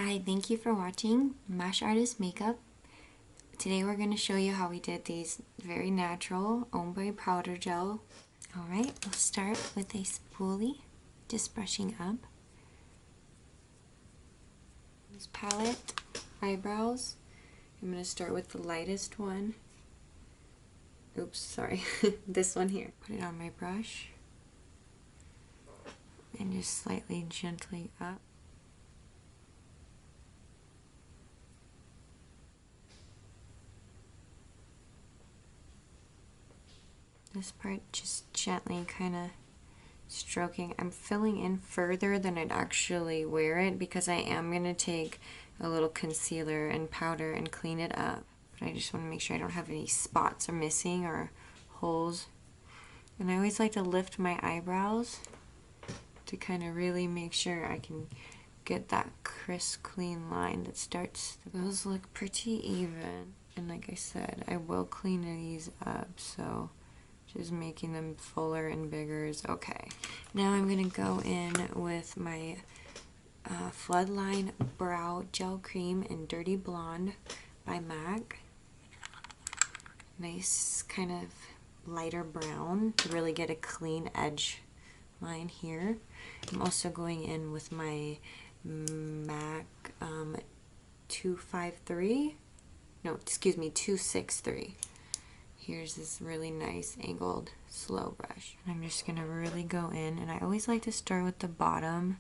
Hi, thank you for watching Mash Artist Makeup. Today we're going to show you how we did these very natural ombre powder gel. Alright, we'll start with a spoolie, just brushing up. This palette, eyebrows. I'm going to start with the lightest one. Oops, sorry. This one here. Put it on my brush. And just slightly gently up. This part just gently kind of stroking. I'm filling in further than I'd actually wear it because I am going to take a little concealer and powder and clean it up. But I just want to make sure I don't have any spots or missing or holes. And I always like to lift my eyebrows to kind of really make sure I can get that crisp, clean line that starts. Those look pretty even. And like I said, I will clean these up, so just making them fuller and bigger is okay. Now I'm going to go in with my Floodline Brow Gel Cream in Dirty Blonde by MAC. Nice kind of lighter brown to really get a clean edge line here. I'm also going in with my MAC 263. Here's this really nice angled slow brush. And I'm just going to really go in, and I always like to start with the bottom.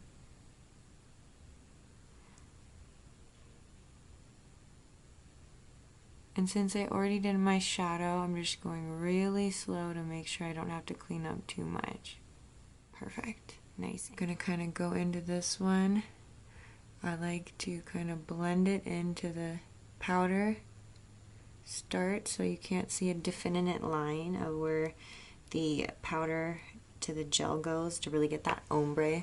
And since I already did my shadow, I'm just going really slow to make sure I don't have to clean up too much. Perfect. Nice. I'm going to kind of go into this one. I like to kind of blend it into the powder. Start so you can't see a definite line of where the powder to the gel goes to really get that ombre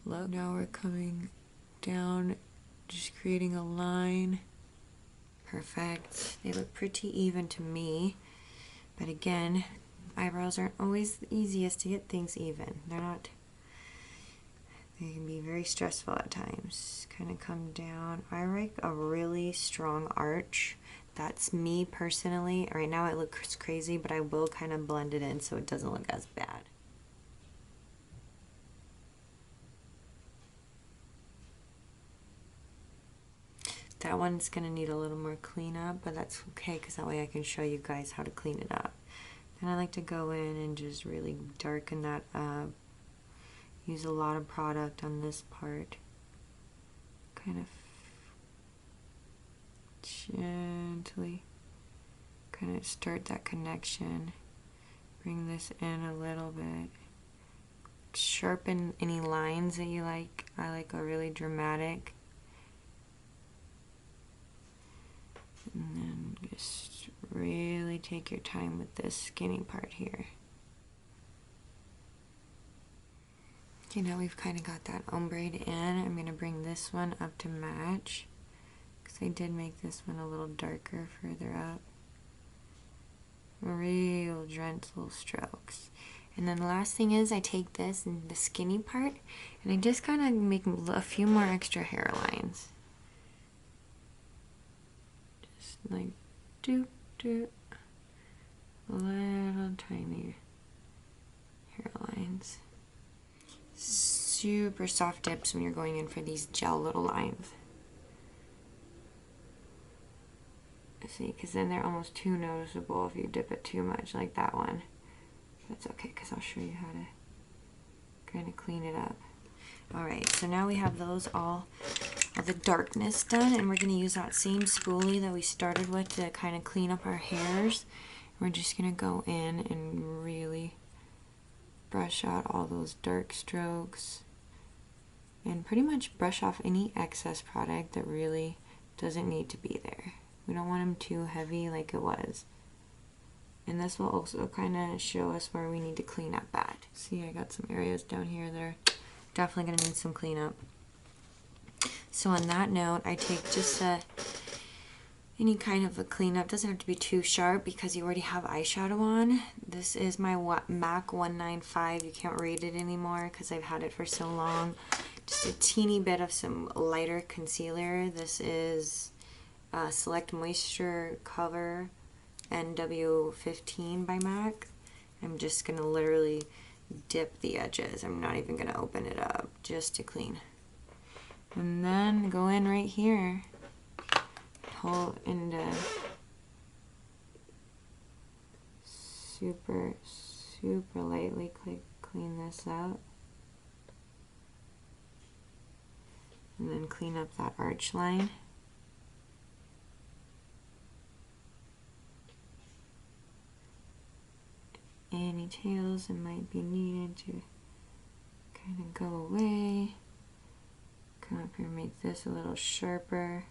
look. Now we're coming down, just creating a line. Perfect. They look pretty even to me, but again, eyebrows aren't always the easiest to get things even. They're not. They can be very stressful at times. Kind of come down. I like a really strong arch. That's me personally. Right now it looks crazy, but I will kind of blend it in so it doesn't look as bad. That one's going to need a little more cleanup, but that's okay because that way I can show you guys how to clean it up. Then I like to go in and just really darken that up. Use a lot of product on this part. Kind of gently kind of start that connection. Bring this in a little bit. Sharpen any lines that you like. I like a really dramatic. And then just really take your time with this skinny part here. Okay, now we've kind of got that ombre'd in. I'm going to bring this one up to match, because I did make this one a little darker further up. Real gentle strokes. And then the last thing is I take this and the skinny part, and I just kind of make a few more extra hairlines. Just like doop doop. Little tiny hairlines. Super soft dips when you're going in for these gel little lines. See, because then they're almost too noticeable if you dip it too much, like that one. That's okay, because I'll show you how to kind of clean it up. Alright, so now we have those all of the darkness done, and we're going to use that same spoolie that we started with to kind of clean up our hairs. We're just going to go in and really brush out all those dark strokes and pretty much brush off any excess product that really doesn't need to be there. We don't want them too heavy like it was. And this will also kind of show us where we need to clean up at. See, I got some areas down here that are definitely going to need some cleanup. So on that note, I take just any kind of a cleanup. Doesn't have to be too sharp because you already have eyeshadow on. This is my MAC 195. You can't read it anymore because I've had it for so long. just a teeny bit of some lighter concealer. This is Select Moisture Cover NW15 by MAC. I'm just going to literally dip the edges. I'm not even going to open it up, just to clean. And then go in right here, hold into super lightly clean this out. And then clean up that arch line. Any tails that might be needed to kind of go away. Come up here and make this a little sharper.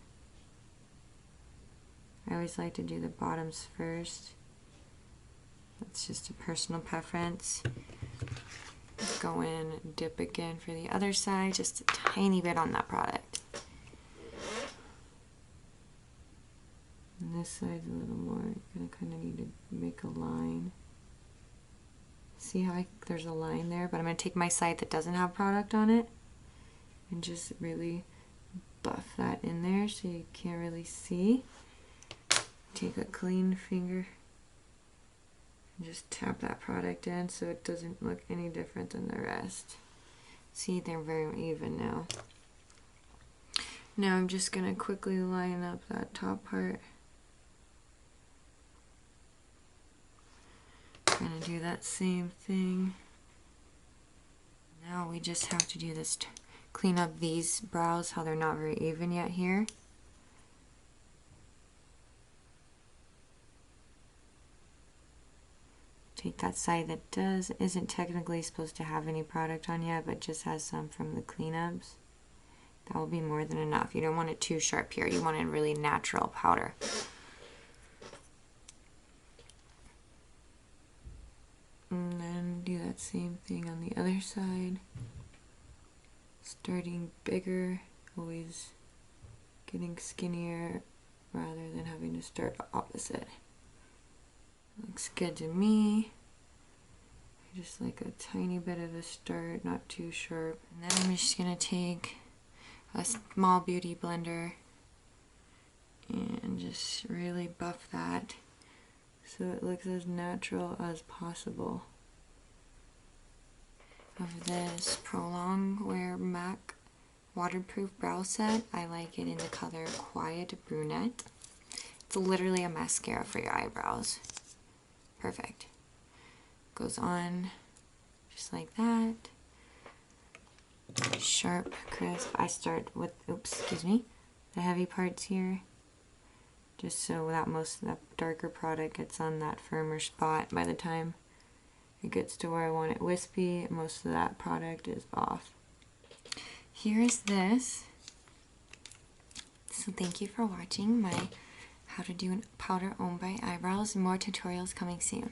I always like to do the bottoms first. That's just a personal preference. Go in, dip again for the other side, just a tiny bit on that product. And this side's a little more, you're gonna kind of need to make a line. See how there's a line there, but I'm gonna take my side that doesn't have product on it and just really buff that in there so you can't really see. Take a clean finger and just tap that product in so it doesn't look any different than the rest. See, they're very even now. Now I'm just gonna quickly line up that top part. Gonna do that same thing. Now we just have to do this to clean up these brows, how they're not very even yet here. Take that side that isn't technically supposed to have any product on yet, but just has some from the cleanups. That will be more than enough. You don't want it too sharp here. You want a really natural powder. And then do that same thing on the other side. Starting bigger, always getting skinnier rather than having to start opposite. Looks good to me. Just like a tiny bit of a start, not too sharp. And then I'm just gonna take a small beauty blender and just really buff that so it looks as natural as possible. Of this Prolong Wear MAC waterproof brow set, I like it in the color Quiet Brunette. It's literally a mascara for your eyebrows. Perfect. Goes on just like that. Sharp, crisp. I start with, the heavy parts here. Just so that most of the darker product gets on that firmer spot. By the time it gets to where I want it wispy, most of that product is off. Here's this. So thank you for watching my how to do a powder owned by eyebrows. More tutorials coming soon.